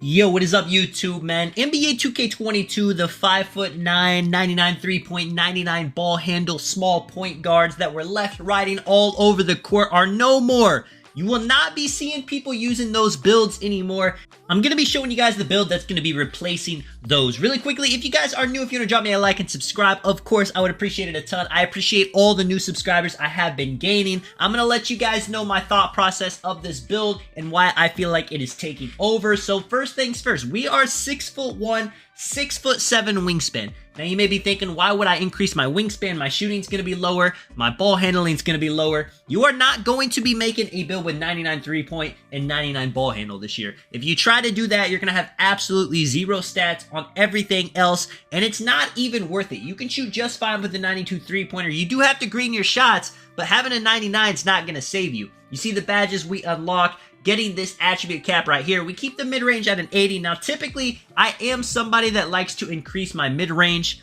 Yo, what is up, YouTube, man? NBA 2K22, the 5'9", 99 3-point, 99 ball handle, small point guards that were left riding all over the court are no more. You will not be seeing people using those builds anymore. I'm going to be showing you guys the build that's going to be replacing those. Really quickly, if you guys are new, if you want to drop me a like and subscribe, of course, I would appreciate it a ton. I appreciate all the new subscribers I have been gaining. I'm going to let you guys know my thought process of this build and why I feel like it is taking over. So first things first, we are 6'1", 6'7" wingspan. Now you may be thinking, why would I increase my wingspan? My shooting's going to be lower. My ball handling's going to be lower. You are not going to be making a build with 99 3-point and 99 ball handle this year. If you try to do that, you're going to have absolutely zero stats on everything else, and it's not even worth it. You can shoot just fine with the 92 3-pointer. You do have to green your shots, but having a 99 is not going to save you. You see the badges we unlock. Getting this attribute cap right here. We keep the mid-range at an 80. Now, typically, I am somebody that likes to increase my mid-range.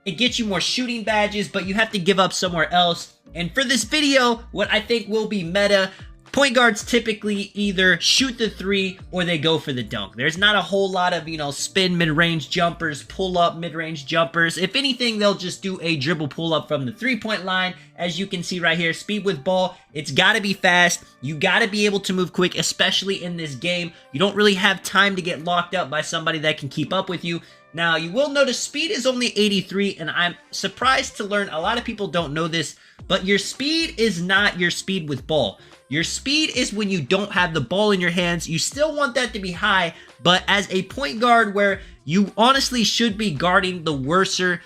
It gets you more shooting badges, but you have to give up somewhere else. And for this video, what I think will be meta, point guards typically either shoot the three or they go for the dunk. There's not a whole lot of, spin mid-range jumpers, pull-up mid-range jumpers. If anything, they'll just do a dribble pull-up from the three-point line. As you can see right here, speed with ball, it's got to be fast. You got to be able to move quick, especially in this game. You don't really have time to get locked up by somebody that can keep up with you. Now, you will notice speed is only 83, and I'm surprised to learn a lot of people don't know this, but your speed is not your speed with ball. Your speed is when you don't have the ball in your hands. You still want that to be high, but as a point guard where you honestly should be guarding the worser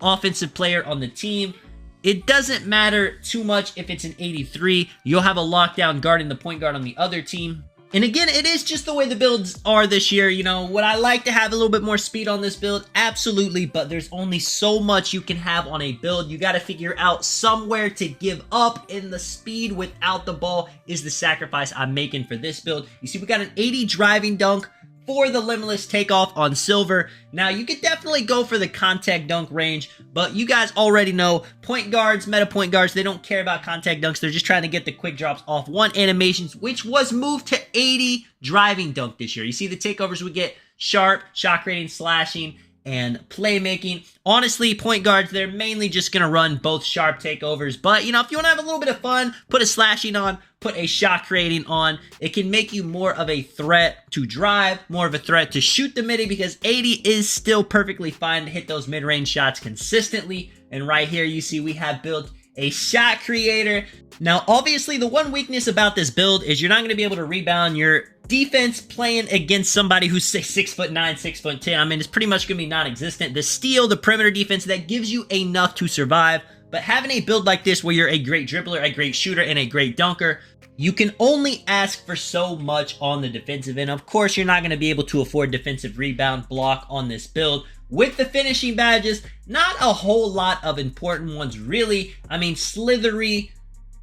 offensive player on the team, it doesn't matter too much if it's an 83. You'll have a lockdown guarding the point guard on the other team. And again, it is just the way the builds are this year. Would I like to have a little bit more speed on this build? Absolutely, but there's only so much you can have on a build. You got to figure out somewhere to give up, and the speed without the ball is the sacrifice I'm making for this build. You see, we got an 80 driving dunk for the limitless takeoff on silver. Now, you could definitely go for the contact dunk range, but you guys already know point guards, meta point guards, they don't care about contact dunks. They're just trying to get the quick drops off one animations, which was moved to 80 driving dunk this year. You see the takeovers we get: sharp, shot creating, slashing, and playmaking. Honestly, point guards, they're mainly just going to run both sharp takeovers. But, if you want to have a little bit of fun, put a slashing on, put a shot creating on. It can make you more of a threat to drive, more of a threat to shoot the midi, because 80 is still perfectly fine to hit those mid-range shots consistently. And right here, you see we have built a shot creator. Now, obviously, the one weakness about this build is you're not going to be able to rebound your defense playing against somebody who's 6'9", 6'10". I mean, it's pretty much going to be non-existent. The steal, the perimeter defense, that gives you enough to survive. But having a build like this where you're a great dribbler, a great shooter, and a great dunker, you can only ask for so much on the defensive end. Of course, you're not going to be able to afford defensive rebound block on this build. With the finishing badges, not a whole lot of important ones, really. I mean, Slithery,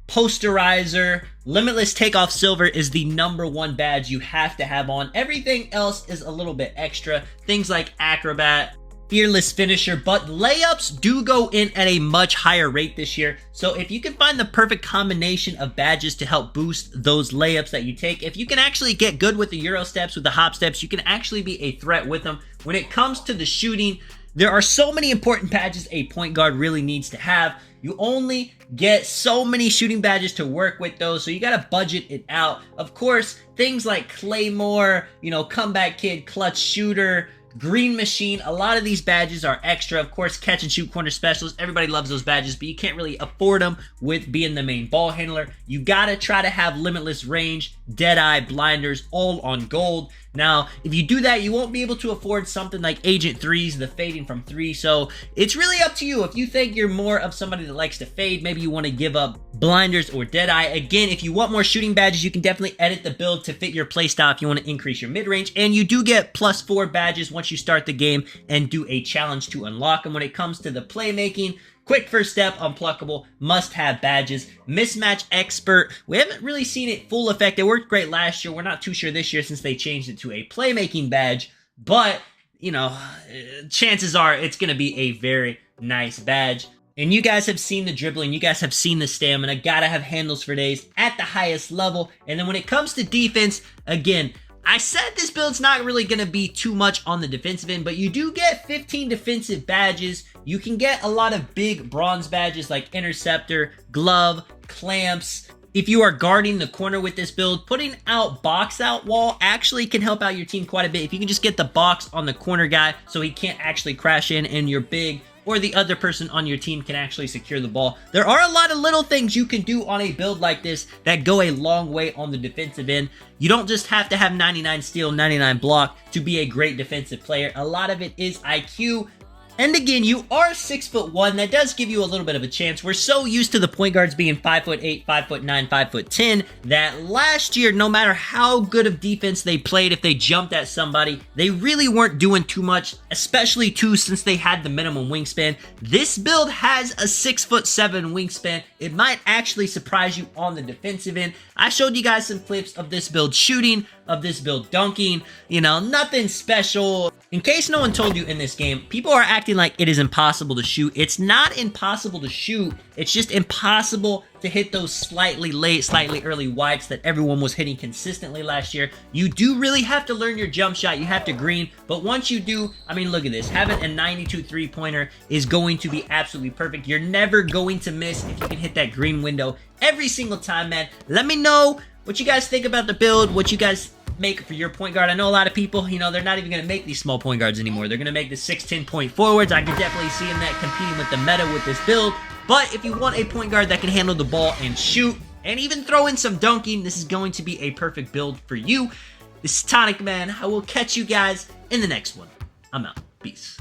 Posterizer, Limitless Takeoff Silver is the #1 badge you have to have on. Everything else is a little bit extra. Things like Acrobat, Fearless Finisher, but layups do go in at a much higher rate this year. So if you can find the perfect combination of badges to help boost those layups that you take, if you can actually get good with the Euro steps, with the hop steps, you can actually be a threat with them. When it comes to the shooting, there are so many important badges a point guard really needs to have. You only get so many shooting badges to work with those, so you gotta budget it out. Of course, things like Claymore, Comeback Kid, Clutch Shooter, Green Machine, a lot of these badges are extra. Of course, Catch and Shoot Corner Specialist, everybody loves those badges, but you can't really afford them with being the main ball handler. You gotta try to have Limitless Range, Deadeye, Blinders, all on gold. Now, if you do that, you won't be able to afford something like Agent 3's, the fading from 3, so it's really up to you. If you think you're more of somebody that likes to fade, maybe you want to give up Blinders or Deadeye. Again, if you want more shooting badges, you can definitely edit the build to fit your playstyle if you want to increase your mid-range, and you do get +4 badges once you start the game and do a challenge to unlock them. When it comes to the playmaking, Quick First Step, Unpluckable, must-have badges. Mismatch Expert, we haven't really seen it full effect. It worked great last year. We're not too sure this year since they changed it to a playmaking badge, but, chances are it's going to be a very nice badge. And you guys have seen the dribbling, you guys have seen the stamina, gotta have handles for days at the highest level. And then when it comes to defense, again, I said this build's not really going to be too much on the defensive end, but you do get 15 defensive badges. You can get a lot of big bronze badges like interceptor, glove, clamps. If you are guarding the corner with this build, putting out box out wall actually can help out your team quite a bit. If you can just get the box on the corner guy so he can't actually crash in and you're big, or the other person on your team can actually secure the ball. There are a lot of little things you can do on a build like this that go a long way on the defensive end. You don't just have to have 99 steal, 99 block to be a great defensive player. A lot of it is IQ. And again, you are 6'1". That does give you a little bit of a chance. We're so used to the point guards being 5'8", 5'9", 5'10", that last year, no matter how good of defense they played, if they jumped at somebody, they really weren't doing too much, especially too since they had the minimum wingspan. This build has a 6'7" wingspan. It might actually surprise you on the defensive end. I showed you guys some clips of this build shooting, of this build dunking, you know, nothing special. In case no one told you in this game, people are acting like it is impossible to shoot. It's not impossible to shoot. It's just impossible to hit those slightly late, slightly early whites that everyone was hitting consistently last year. You do really have to learn your jump shot. You have to green. But once you do, I mean, look at this. Having a 92 three-pointer is going to be absolutely perfect. You're never going to miss if you can hit that green window every single time, man. Let me know what you guys think about the build, what you guys make for your point guard. I know a lot of people, you know, they're not even going to make these small point guards anymore. They're going to make the 6'10" point forwards. I could definitely see them that competing with the meta with this build. But if you want a point guard that can handle the ball and shoot, and even throw in some dunking, this is going to be a perfect build for you. This is Tonic Man. I will catch you guys in the next one. I'm out. Peace.